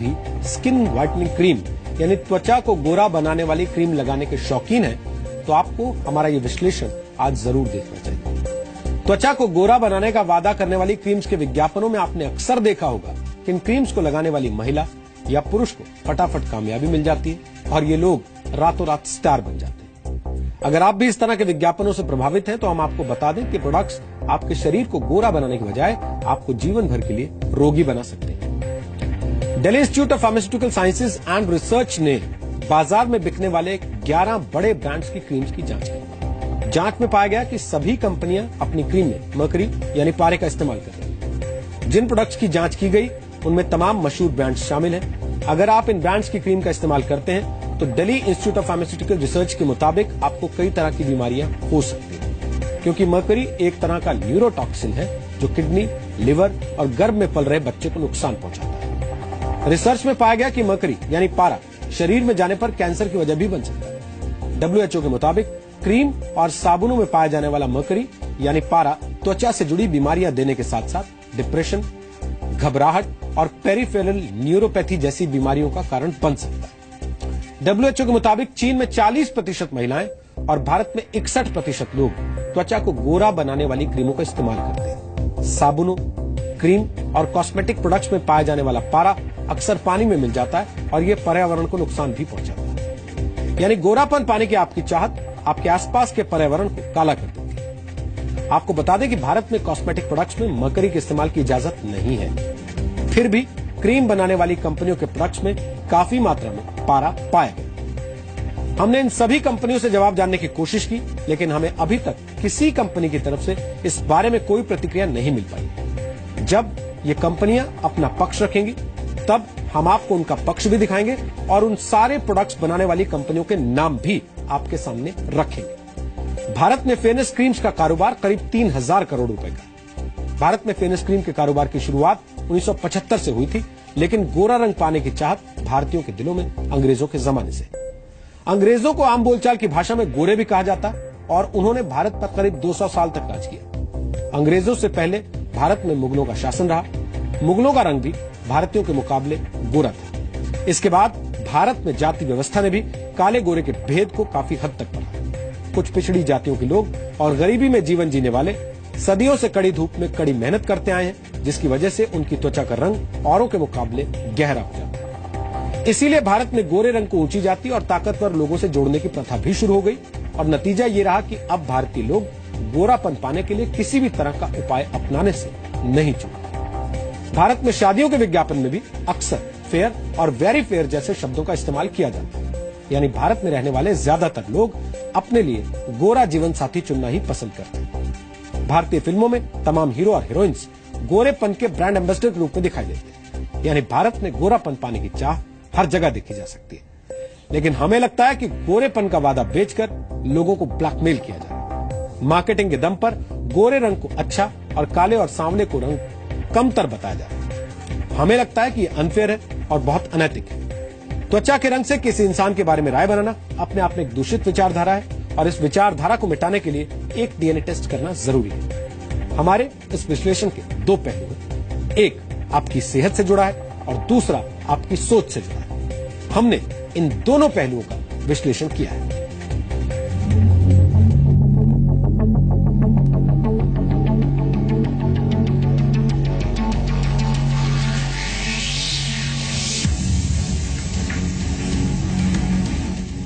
भी skin whitening cream यानी त्वचा को गोरा बनाने वाली क्रीम लगाने के शौकीन हैं, तो आपको हमारा ये विश्लेषण आज जरूर देखना चाहिए। त्वचा को गोरा बनाने का वादा करने वाली क्रीम्स के विज्ञापनों में आपने अक्सर देखा होगा कि इन क्रीम्स को लगाने वाली महिला या पुरुष को फटाफट कामयाबी मिल जाती है और ये लोग रातों रात स्टार बन जाते हैं। अगर आप भी इस तरह के विज्ञापनों से प्रभावित हैं, तो हम आपको बता दें कि प्रोडक्ट्स आपके शरीर को गोरा बनाने के बजाय आपको जीवन भर के लिए रोगी बना सकते हैं। Delhi institute of pharmaceutical sciences and research ने बाजार में बिकने वाले 11 बड़े ब्रांड्स की क्रीम्स की जांच की। जांच में पाया गया कि सभी कंपनियां अपनी क्रीम में मरकरी यानी पारे का इस्तेमाल कर रही हैं। जिन प्रोडक्ट्स की जांच की गई उनमें तमाम मशहूर ब्रांड्स शामिल हैं। अगर आप इन ब्रांड्स की क्रीम का इस्तेमाल करते हैं तो Delhi institute of pharmaceutical research के मुताबिक आपको कई तरह की बीमारियां हो सकती हैं, क्योंकि मरकरी एक तरह का न्यूरोटॉक्सिन है जो किडनी, लिवर और गर्भ में पल रहे बच्चे को नुकसान पहुंचाता है। रिसर्च में पाया गया कि मरकरी यानी पारा शरीर में जाने पर कैंसर की वजह भी बन सकता है। WHO के मुताबिक क्रीम और साबुनों में पाया जाने वाला मरकरी यानी पारा त्वचा से जुड़ी बीमारियां देने के साथ साथ डिप्रेशन, घबराहट और पेरिफेरल न्यूरोपैथी जैसी बीमारियों का कारण बन सकता है। WHO के मुताबिक चीन में 40% महिलाएं और भारत में 61% लोग त्वचा को गोरा बनाने वाली क्रीमों का इस्तेमाल करते हैं। साबुनों, क्रीम और कॉस्मेटिक प्रोडक्ट्स में पाया जाने वाला पारा अक्सर पानी में मिल जाता है और यह पर्यावरण को नुकसान भी पहुंचाता है। यानी गोरापन पाने की आपकी चाहत आपके आसपास के पर्यावरण को काला कर देती है। आपको बता दें कि भारत में कॉस्मेटिक प्रोडक्ट्स में मरकरी के इस्तेमाल की इजाजत नहीं है, फिर भी क्रीम बनाने वाली कंपनियों के प्रोडक्ट्स में काफी मात्रा में पारा पाया गया। हमने इन सभी कंपनियों से जवाब जानने की कोशिश की, लेकिन हमें अभी तक किसी कंपनी की तरफ से इस बारे में कोई प्रतिक्रिया नहीं मिल पाई। जब ये कंपनियां अपना पक्ष रखेंगी तब हम आपको उनका पक्ष भी दिखाएंगे और उन सारे प्रोडक्ट्स बनाने वाली कंपनियों के नाम भी आपके सामने रखेंगे। भारत में फेयरनेस क्रीम्स का कारोबार करीब 3000 करोड़ रुपए का। भारत में फेयरनेस क्रीम के कारोबार की शुरुआत 1975 से हुई थी, लेकिन गोरा रंग पाने की चाहत भारतीयों के दिलों में अंग्रेजों के जमाने से। अंग्रेजों को आम बोलचाल की भाषा में गोरे भी कहा जाता और उन्होंने भारत पर करीब 200 साल तक राज किया। अंग्रेजों से पहले भारत में मुगलों का शासन रहा। मुगलों का रंग भी भारतीयों के मुकाबले गोरा था। इसके बाद भारत में जाति व्यवस्था ने भी काले गोरे के भेद को काफी हद तक बढ़ाया। कुछ पिछड़ी जातियों के लोग और गरीबी में जीवन जीने वाले सदियों से कड़ी धूप में कड़ी मेहनत करते आए हैं, जिसकी वजह से उनकी त्वचा का रंग औरों के मुकाबले गहरा हो जाता है। इसीलिए भारत में गोरे रंग को ऊंची जाति और ताकतवर लोगों से जोड़ने की प्रथा भी शुरू हो गई और नतीजा ये रहा कि अब भारतीय लोग गोरापन पाने के लिए किसी भी तरह का उपाय अपनाने से नहीं चूकते। भारत में शादियों के विज्ञापन में भी अक्सर फेयर और वेरी फेयर जैसे शब्दों का इस्तेमाल किया जाता है। यानी भारत में रहने वाले ज्यादातर लोग अपने लिए गोरा जीवन साथी चुनना ही पसंद करते हैं। भारतीय फिल्मों में तमाम हीरो और हीरोइंस गोरेपन के ब्रांड एम्बेसडर के रूप में दिखाई देते हैं। यानी भारत में गोरापन पाने की चाह हर जगह देखी जा सकती है। लेकिन हमें लगता है कि गोरेपन का वादा बेचकर लोगों को ब्लैकमेल किया जा रहा है। मार्केटिंग के दम पर गोरे रंग को अच्छा और काले और सांवले को रंग कमतर बताया जा रहा है। हमें लगता है कि यह अनफेयर है और बहुत अनैतिक है। त्वचा के रंग से किसी इंसान के बारे में राय बनाना अपने आप में एक दूषित विचारधारा है और इस विचारधारा को मिटाने के लिए एक डीएनए टेस्ट करना जरूरी है। हमारे इस विश्लेषण के दो पहलू हैं। एक आपकी सेहत से जुड़ा है और दूसरा आपकी सोच से जुड़ा है। हमने इन दोनों पहलुओं का विश्लेषण किया है।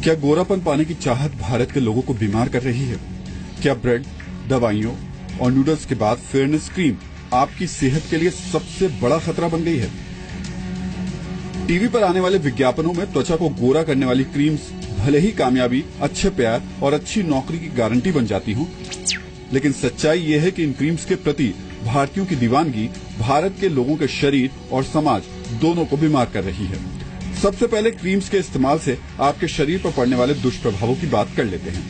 क्या गोरापन पाने की चाहत भारत के लोगों को बीमार कर रही है? क्या ब्रेड, दवाइयों और नूडल्स के बाद फेयरनेस क्रीम आपकी सेहत के लिए सबसे बड़ा खतरा बन गई है? टीवी पर आने वाले विज्ञापनों में त्वचा को गोरा करने वाली क्रीम्स भले ही कामयाबी, अच्छे प्यार और अच्छी नौकरी की गारंटी बन जाती हों, लेकिन सच्चाई ये है कि इन क्रीम्स के प्रति भारतीयों की दीवानगी भारत के लोगों के शरीर और समाज दोनों को बीमार कर रही है। सबसे पहले क्रीम्स के इस्तेमाल से आपके शरीर पर पड़ने वाले दुष्प्रभावों की बात कर लेते हैं।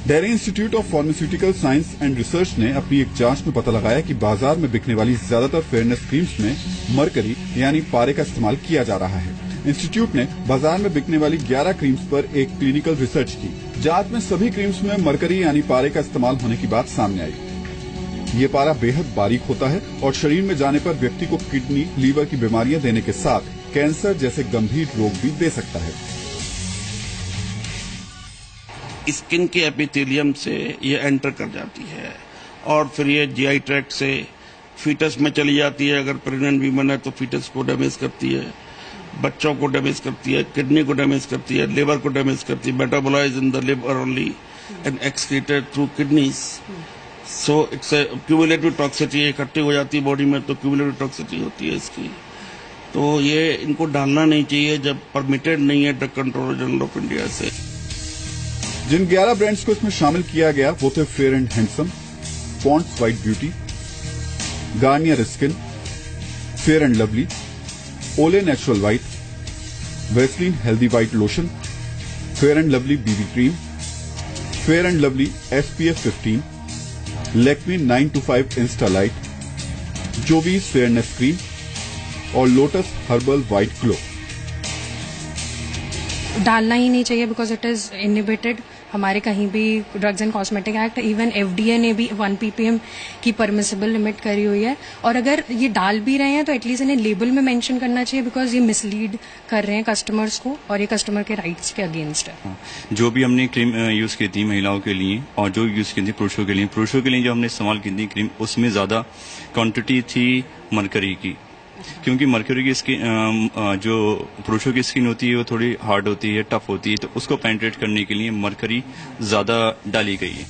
Delhi institute of pharmaceutical science and research ने अपनी एक जांच में पता लगाया कि बाजार में बिकने वाली ज्यादातर फेयरनेस क्रीम्स में मरकरी यानी पारे का इस्तेमाल किया जा रहा है। इंस्टीट्यूट ने बाजार में बिकने वाली 11 क्रीम्स पर एक क्लिनिकल रिसर्च की। जांच में सभी क्रीम्स में मरकरी यानी पारे का इस्तेमाल होने की बात सामने आई। ये पारा बेहद बारीक होता है और शरीर में जाने पर व्यक्ति को किडनी, लीवर की बीमारियां देने के साथ कैंसर जैसे गंभीर रोग भी दे सकता है। स्किन के एपिथेलियम से ये एंटर कर जाती है और फिर ये जीआई ट्रैक्ट से फीटस में चली जाती है। अगर प्रेग्नेंट वीमन है तो फीटस को डैमेज करती है, बच्चों को डैमेज करती है, किडनी को डैमेज करती है, लिवर को डैमेज करती है। Metabolise in the liver only and excreted through kidneys. So it's a cumulative toxicity इकट्ठी हो जाती है बॉडी में, तो क्यूमुलेटिव टॉक्सिटी होती है इसकी। तो ये इनको डालना नहीं चाहिए जब परमिटेड नहीं है drug controller general of India से। जिन 11 ब्रांड्स को इसमें शामिल किया गया वो थे fair and handsome, Pond's white beauty, Garnier skin, fair and lovely, Olay natural white, Vaseline healthy white lotion, fair and lovely BB cream, fair and lovely SPF 15, Lakme 925 insta light, Jovees fairness cream और Lotus herbal white glow. डालना ही नहीं चाहिए because it is inhibited. हमारे कहीं भी drugs and cosmetic act, even FDA ने भी 1 ppm की परमिसिबल लिमिट करी हुई है। और अगर ये डाल भी रहे हैं तो एटलीस्ट इन्हें लेबल में मेंशन करना चाहिए, बिकॉज ये मिसलीड कर रहे हैं कस्टमर्स को और ये कस्टमर के राइट्स के अगेंस्ट है। जो भी हमने क्रीम यूज की थी महिलाओं के लिए और जो यूज की थी पुरुषों के लिए जो हमने इस्तेमाल की थी क्रीम, उसमें ज्यादा क्वांटिटी थी मरकरी की, क्योंकि मरकरी की स्किन जो पुरुषों की स्किन होती है वो थोड़ी हार्ड होती है, टफ होती है, तो उसको पेनिट्रेट करने के लिए मरकरी ज्यादा डाली गई है।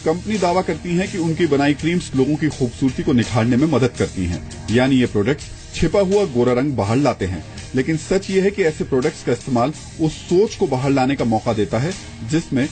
कंपनी दावा करती है कि उनकी बनाई क्रीम्स लोगों की खूबसूरती को निखारने में मदद करती हैं, यानी ये प्रोडक्ट्स छिपा हुआ गोरा रंग बाहर लाते हैं। लेकिन सच ये है कि ऐसे प्रोडक्ट्स का इस्तेमाल उस सोच को बाहर लाने का मौका देता है जिसमें